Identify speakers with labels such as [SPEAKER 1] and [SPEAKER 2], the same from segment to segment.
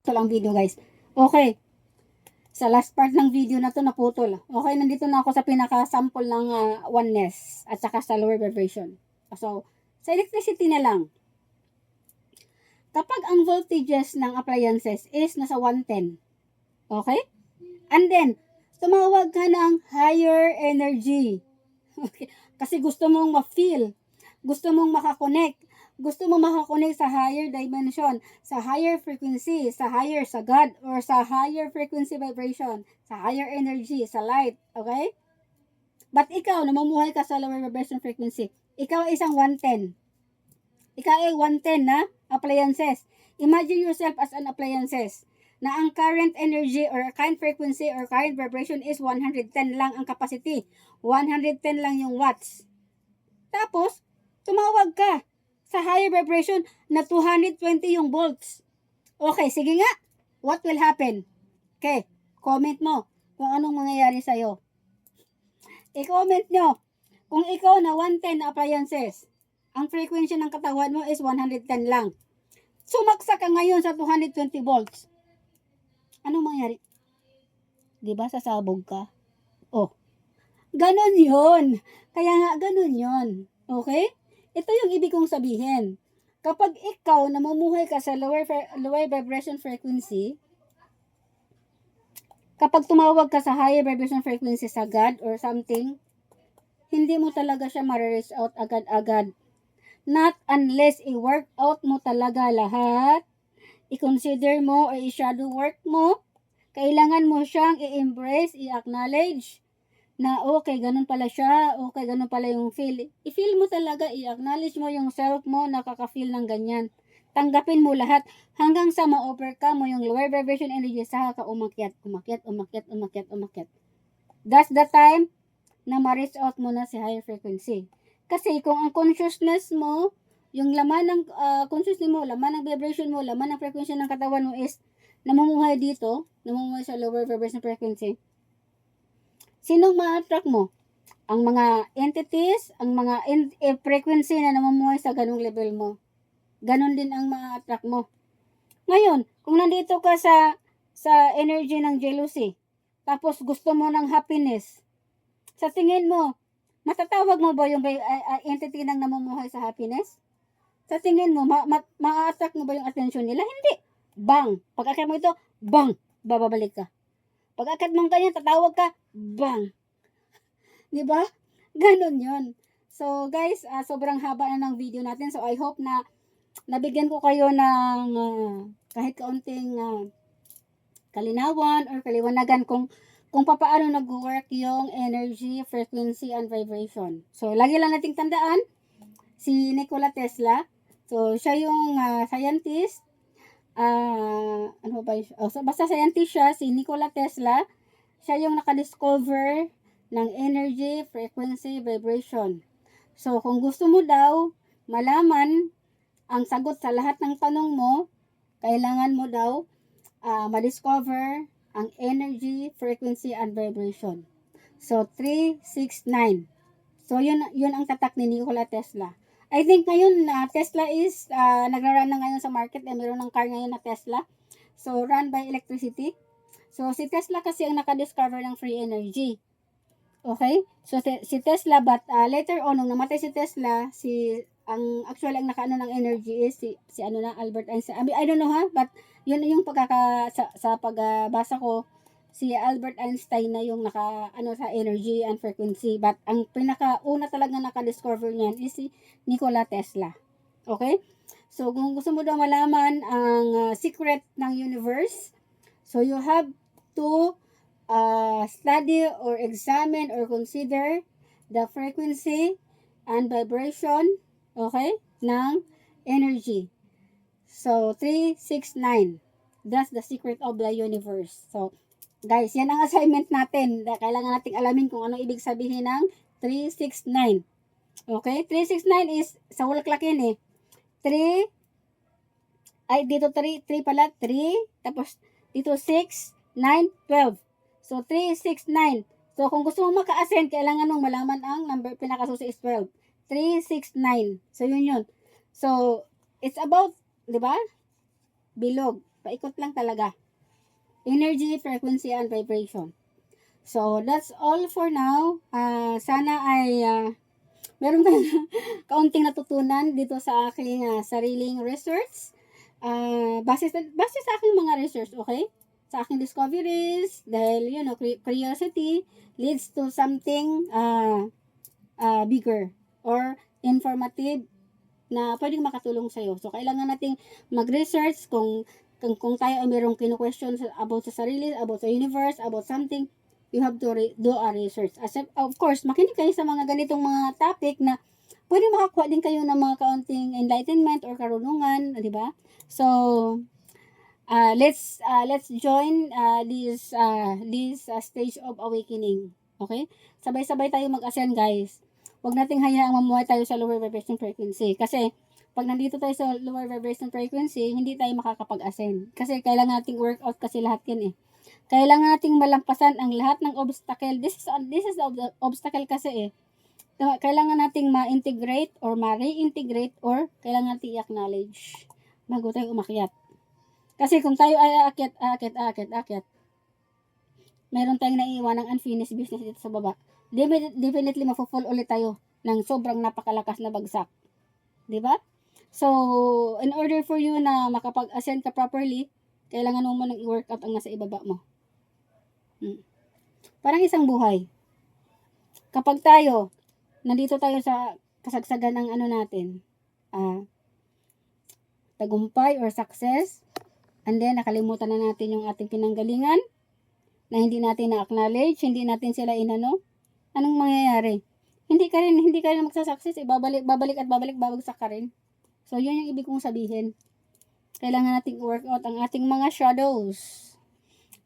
[SPEAKER 1] Ito lang video guys. Okay. Sa last part ng video na to naputol. Okay, nandito na ako sa pinaka-sample ng oneness at saka sa lower vibration. So, sa electricity na lang. Kapag ang voltages ng appliances is nasa 110. Okay? And then, tumawag ka ng higher energy. Okay? Kasi gusto mong ma-feel. Gusto mong makakonect. Gusto mo makakonect sa higher dimension, sa higher frequency, sa God, or sa higher frequency vibration, sa higher energy, sa light, okay? But ikaw, namumuhay ka sa lower vibration frequency. Ikaw ay isang 110. Ikaw ay 110 na appliances. Imagine yourself as an appliances na ang current energy or current frequency or current vibration is 110 lang ang capacity. 110 lang yung watts. Tapos, tumawag ka sa higher vibration na 220 yung volts. Okay, sige nga. What will happen? Okay, comment mo kung anong mangyayari sa'yo. I-comment nyo kung ikaw na 110 na appliances, ang frequency ng katawan mo is 110 lang. Sumaksa ka ngayon sa 220 volts. Anong mangyayari? Diba sasabog ka? Oh, ganon yun. Kaya nga ganon yun. Okay? Ito yung ibig kong sabihin. Kapag ikaw namumuhay ka sa lower vibration frequency, kapag tumawag ka sa higher vibration frequency sa God or something, hindi mo talaga siya ma-reach out agad-agad. Not unless i-work out mo talaga lahat, i-consider mo or i-shadow work mo, kailangan mo siyang i-embrace, i-acknowledge, na okay, ganun pala siya, okay, ganun pala yung feel. I-feel mo talaga, i-acknowledge mo yung self mo, nakaka-feel ng ganyan. Tanggapin mo lahat hanggang sa ma-overcome mo yung lower vibration energy sa umakyat. That's the time na ma-reach out mo na si higher frequency. Kasi kung ang consciousness mo, yung laman ng consciousness mo, laman ng vibration mo, laman ng frequency ng katawan mo is namumuhay dito, namumuhay sa lower vibration frequency, sinong ma-attract mo? Ang mga entities, ang mga frequency na namumuhay sa ganung level mo. Ganon din ang ma-attract mo. Ngayon, kung nandito ka sa energy ng jealousy, tapos gusto mo ng happiness, sa tingin mo, matatawag mo ba yung entity ng namumuhay sa happiness? Sa tingin mo, ma-attract mo ba yung attention nila? Hindi. Bang! Pag-akit mo ito, bang! Bababalik ka. Pag-akit mong ganyan, tatawag ka, bang! Diba? Ganon yun. So, guys, sobrang haba na ng video natin. So, I hope na nabigyan ko kayo ng kahit kaunting kalinawan or kaliwanagan kung paano nag-work yung energy, frequency, and vibration. So, lagi lang nating tandaan, si Nikola Tesla, so, siya yung scientist, basta scientist siya, si Nikola Tesla, siya yung nakadiscover ng energy, frequency, vibration. So, kung gusto mo daw malaman ang sagot sa lahat ng tanong mo, kailangan mo daw ma-discover ang energy, frequency, and vibration. So, 369. So, yun ang tatak ni Nikola Tesla. I think ngayon, Tesla is, nagra-run na ngayon sa market. Meron ng car ngayon na Tesla. So, run by electricity. So, si Tesla kasi ang nakadiscover ng free energy. Okay? So, si Tesla, but later on, nung namatay si Tesla, actually, ang nakaano ng energy is si Albert Einstein. I don't know but yun yung sa pagbasa ko, si Albert Einstein na yung sa energy and frequency. But ang pinakauna talaga nakadiscover niyan is si Nikola Tesla. Okay? So, kung gusto mo daw malaman ang secret ng universe, so you have to study or examine or consider the frequency and vibration, okay, ng energy. So, 369. That's the secret of the universe. So, guys, yan ang assignment natin. Kailangan nating alamin kung ano ibig sabihin ng 369. Okay? 369 is, sa walaklak yan eh. 3, dito 3 pala, 3, tapos dito 6, 9, 12. So, 369. So, kung gusto mo maka-ascend, kailangan mong malaman ang number, pinakasusi is 12. 369. So, yun. So, it's about, di ba? Bilog. Paikot lang talaga. Energy, frequency, and vibration. So, that's all for now. Sana ay meron kayong kaunting natutunan dito sa aking sariling research. Base sa aking mga research, okay? Sa aking discoveries, dahil, curiosity leads to something bigger or informative na pwedeng makatulong sa'yo. So, kailangan nating mag-research kung tayo ay mayroong kino-question about sa sarili, about sa universe, about something, you have to do a research. Of course, makinig kayo sa mga ganitong mga topic na pwedeng makakuha din kayo ng mga kaunting enlightenment or karunungan, di ba? So, let's join this stage of awakening. Okay? Sabay-sabay tayo mag-ascend, guys. Huwag nating hayaang mamuhay tayo sa lower vibration frequency. Kasi, pag nandito tayo sa lower vibration frequency, hindi tayo makakapag-ascend. Kasi, kailangan nating workout kasi lahat yan eh. Kailangan nating malampasan ang lahat ng obstacle. This is the obstacle kasi eh. Kailangan nating ma-integrate or ma-reintegrate or kailangan nating i-acknowledge bago tayo umakyat. Kasi kung tayo ay aakyat, meron tayong naiiwan ng unfinished business dito sa baba. Definitely mafo-fall ulit tayo ng sobrang napakalakas na bagsak. Di ba? So, in order for you na makapag-ascend ka properly, kailangan mo nang i-workout ang nasa ibaba mo. Parang isang buhay. Kapag nandito tayo sa kasagsagan ng natin, tagumpay or success, and then nakalimutan na natin yung ating pinanggalingan, na hindi natin na-acknowledge, hindi natin sila anong mangyayari? Hindi ka rin magsasucess, babalik, babagsak ka rin. So, yun yung ibig kong sabihin. Kailangan nating work out ang ating mga shadows,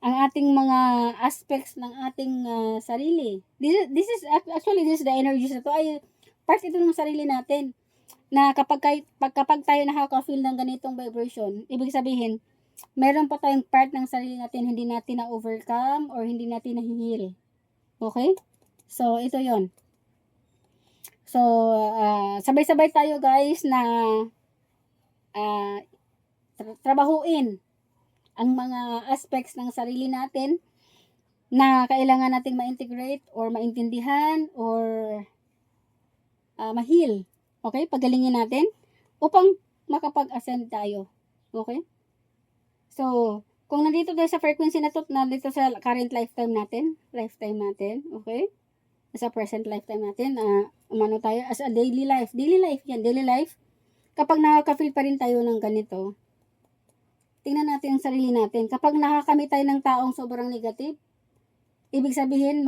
[SPEAKER 1] ang ating mga aspects ng ating sarili. This is the energies na to ay part ito ng sarili natin. Na kapag tayo nakaka-feel ng ganitong vibration, ibig sabihin, meron pa tayong part ng sarili natin hindi natin na-overcome or hindi natin na-heal. Okay? So, ito yon. So, sabay-sabay tayo guys na trabahuin ang mga aspects ng sarili natin na kailangan nating ma-integrate or maintindihan or ma-heal. Okay? Pagalingin natin upang makapag-ascend tayo. Okay? So, kung nandito tayo sa frequency na to, nandito sa current lifetime natin, okay? Sa present lifetime natin, tayo as a daily life kapag nakaka-feel pa rin tayo ng ganito, tingnan natin ang sarili natin. Kapag nakakamit tayo ng taong sobrang negative, ibig sabihin,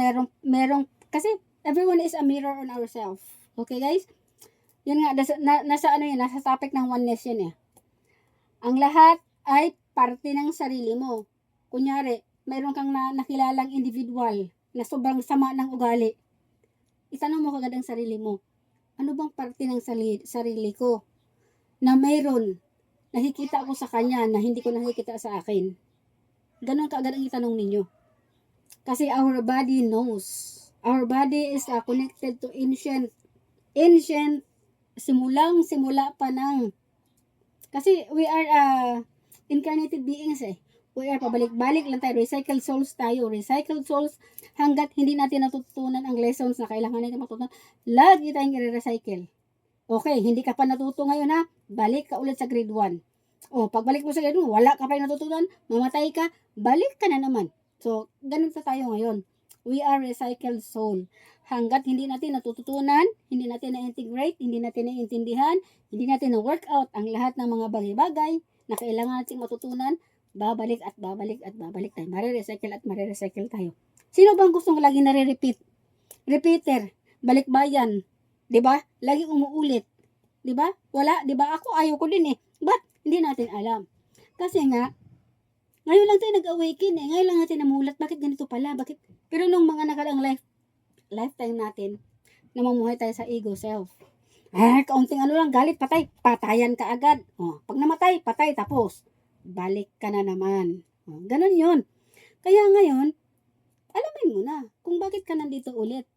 [SPEAKER 1] kasi everyone is a mirror on ourselves. Okay, guys? Yun nga, nasa topic ng oneness yun eh. Ang lahat ay parte ng sarili mo. Kunyari, mayroon kang nakilalang individual na sobrang sama ng ugali. Itanong mo kagad ang sarili mo, ano bang parte ng sarili ko na mayroon nakikita ko sa kanya na hindi ko nakikita sa akin? Ganon kaagad ang itanong ninyo. Kasi our body knows. Our body is connected to ancient simula pa ng, kasi we are incarnated beings eh. We are pabalik-balik lang tayo. Recycled souls tayo. Recycled souls hanggat hindi natin natutunan ang lessons na kailangan natin matutunan. Lagi tayong i-recycle. Okay, hindi ka pa natuto ngayon ha. Balik ka ulit sa grade 1. O, pagbalik mo sa grade 1, wala ka pa rin natutunan, mamatay ka, balik ka na naman. So, ganun sa tayo ngayon. We are recycled soul. Hanggat hindi natin natututunan, hindi natin na-integrate, hindi natin na-intindihan, hindi natin na-work out ang lahat ng mga bagay-bagay na kailangan natin matutunan, babalik tayo. Marirecycle tayo. Sino bang gustong lagi nare-repeat? Repeater, balikbayan, 'di ba? Lagi umuulit. 'Di ba? Wala, 'di ba? Ako ayaw ko din eh. But hindi natin alam. Kasi nga ngayon lang tayo nag-awaken eh. Ngayon lang natin namulat, bakit ganito pala? Bakit? Pero nung mga nakaraang lifetime natin, namumuhay tayo sa ego self. Kaunting lang, galit, patayan ka agad. Pag namatay, patay, tapos balik ka na naman. Ganon yun. Kaya ngayon, alamin mo na kung bakit ka nandito ulit.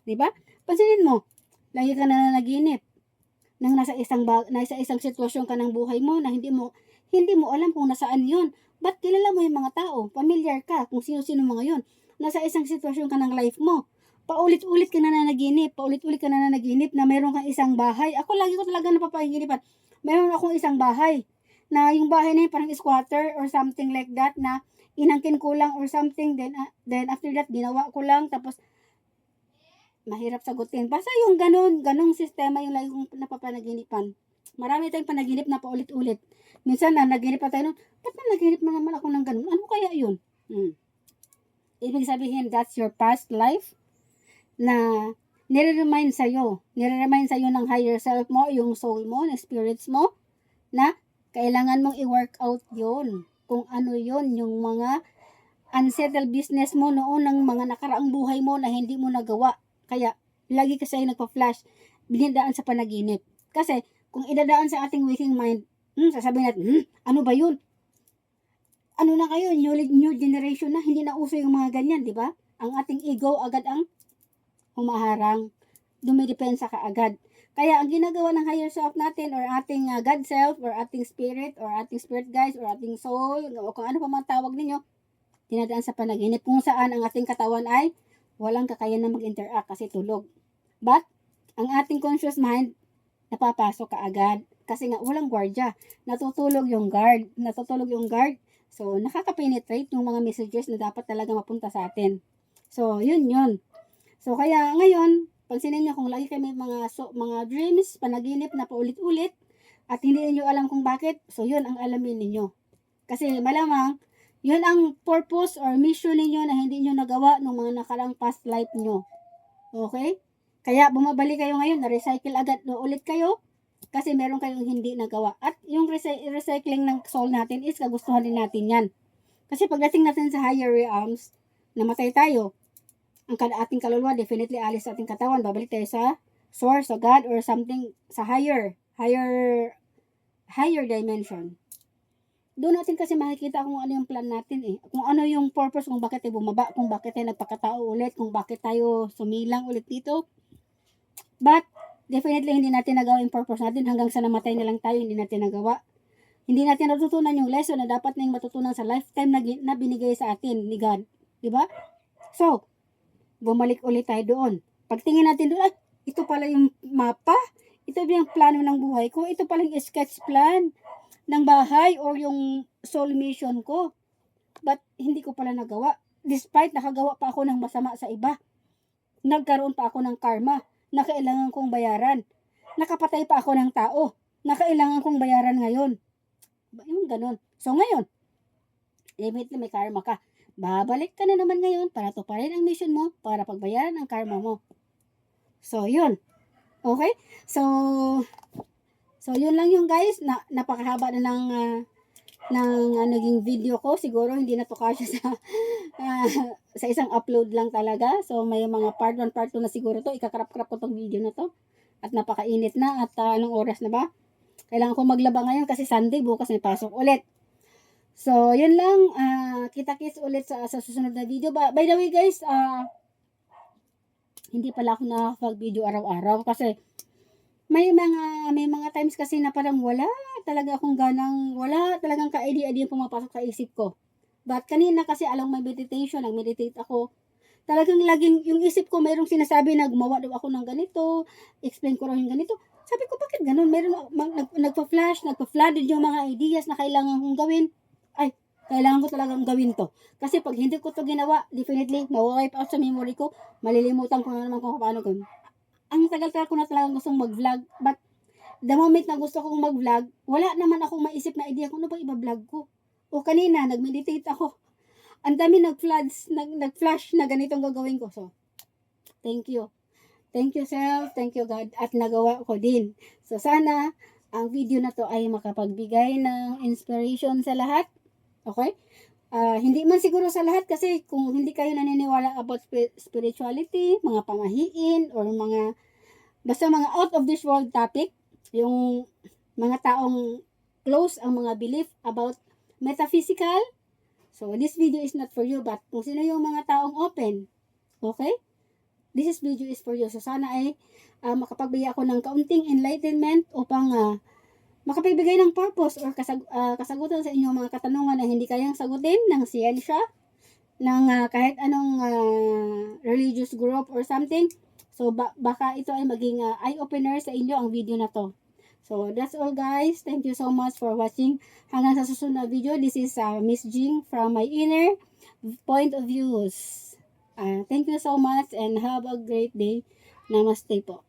[SPEAKER 1] Diba? Pansinin mo, lagi ka na nanaginip nang nasa isang sitwasyon ka ng buhay mo na hindi hindi mo alam kung nasaan yun. Ba't kilala mo yung mga tao? Familiar ka kung sino-sino mga yun. Nasa isang sitwasyon ka ng life mo. Paulit-ulit ka na nanaginip na meron kang isang bahay. Ako lagi ko talaga napapahingilipan. Meron akong isang bahay na yung bahay na yun parang squatter or something like that na inangkin ko lang or something. Then after that, ginawa ko lang. Tapos, mahirap sagutin. Basta yung ganong sistema yung lagi kong napapanaginipan. Marami tayong panaginip na paulit-ulit. Minsan na naginip pa tayo nun, ba't na naginip na naman ako ng ganon? Ano kaya yun? Ibig sabihin, that's your past life na nire-remind sa'yo ng higher self mo, yung soul mo, ng spirits mo, na kailangan mong i-work out yun. Kung ano yun, yung mga unsettled business mo noon ng mga nakaraang buhay mo na hindi mo nagawa. Kaya, lagi kasi nagpa-flash, binidaan sa panaginip. Kasi, kung idadaan sa ating waking mind, sasabihin natin, ano ba yun? Ano na kayo, new generation na, hindi na uso yung mga ganyan, di ba? Ang ating ego agad ang humaharang, dumidepensa ka agad. Kaya ang ginagawa ng higher self natin or ating God self or ating spirit guides or ating soul o kung ano pa man tawag ninyo, dinadaan sa panaginip kung saan ang ating katawan ay walang kakayanan mag-interact kasi tulog. But, ang ating conscious mind, napapasok ka agad kasi nga walang guardia. Natutulog yung guard. So, nakaka-penetrate yung mga messages na dapat talaga mapunta sa atin. So, yun. So, kaya ngayon, pansinin nyo kung lagi kayo may mga dreams, panaginip na paulit-ulit, at hindi niyo alam kung bakit, so yun ang alamin ninyo. Kasi malamang, yun ang purpose or mission ninyo na hindi nyo nagawa ng mga nakarang past life nyo. Okay? Kaya bumabalik kayo ngayon, na-recycle agad, ulit kayo, kasi meron kayong hindi nagawa. At yung recycling ng soul natin is kagustuhan din natin yan. Kasi pagdating natin sa higher realms, namatay tayo, ang ating kaluluwa definitely alis sa ating katawan, babalik tayo sa source, sa God, or something, sa higher dimension. Doon natin kasi makikita kung ano yung plan natin kung ano yung purpose, kung bakit tayo bumaba, kung bakit tayo nagpakatao ulit, kung bakit tayo sumilang ulit dito. But, definitely hindi natin nagawa yung purpose natin hanggang sa namatay na lang tayo, hindi natin nagawa. Hindi natin natutunan yung lesson na dapat na yung matutunan sa lifetime na binigay sa atin ni God. Diba? So, bumalik ulit tayo doon. Pagtingin natin doon, ito pala yung mapa, ito yung plano ng buhay ko, ito pala yung sketch plan ng bahay or yung soul mission ko. But hindi ko pala nagawa. Despite nakagawa pa ako ng masama sa iba. Nagkaroon pa ako ng karma na kailangan kong bayaran. Nakapatay pa ako ng tao na kailangan kong bayaran ngayon. Yung ganun. So ngayon, immediately may karma ka. Babalik ka na naman ngayon para tuparin ang mission mo para pagbayaran ang karma mo. So, yun. Okay? So yun lang yung guys. Napakahaba na ng naging video ko. Siguro hindi na to kasya sa isang upload lang talaga. So, may mga part 1, part 2 na siguro to. Ikakrap-krap ko tong video na to. At napakainit na. At anong oras na ba? Kailangan ko maglaba ngayon kasi Sunday. Bukas may pasok ulit. So, yun lang. Kita-kits ulit sa susunod na video. By the way guys, hindi pala ako nakakapag-video araw-araw kasi may mga times kasi na parang wala talagang ka-idea pumapasok sa isip ko. But kanina kasi alang may meditation, nag-meditate ako. Talagang laging yung isip ko mayroong sinasabi na gumawa daw ako ng ganito, explain ko raw yung ganito. Sabi ko, bakit ganun? Meron nagpa-flooded yung mga ideas na kailangan kong gawin. Ay, kailangan ko talagang gawin to. Kasi pag hindi ko to ginawa, definitely, mawipe out sa memory ko, malilimutan ko na naman kung paano gawin. Ang tagal-tagal ko na talagang gustong mag-vlog, but the moment na gusto kong mag-vlog, wala naman akong maisip na idea kung ano ba iba-vlog ko. O kanina, nag-meditate ako. Ang dami nag-flash na ganitong gagawin ko. So, thank you. Thank you, self. Thank you, God. At nagawa ko din. So, sana ang video na to ay makapagbigay ng inspiration sa lahat. Okay? Hindi man siguro sa lahat kasi kung hindi kayo naniniwala about spirituality, mga pamahiin, or basta mga out of this world topic, yung mga taong close ang mga belief about metaphysical, so this video is not for you, but kung sino yung mga taong open, okay? This video is for you. So sana ay makapagbigay ako ng kaunting enlightenment upang makapagbigay ng purpose or kasagutan sa inyong mga katanungan na hindi kayang sagutin ng siyensya, ng kahit anong religious group or something. So, baka ito ay maging eye-opener sa inyo ang video na to. So, that's all guys. Thank you so much for watching. Hanggang sa susunod na video, this is Miss Jing from my inner point of views. Thank you so much and have a great day. Namaste po.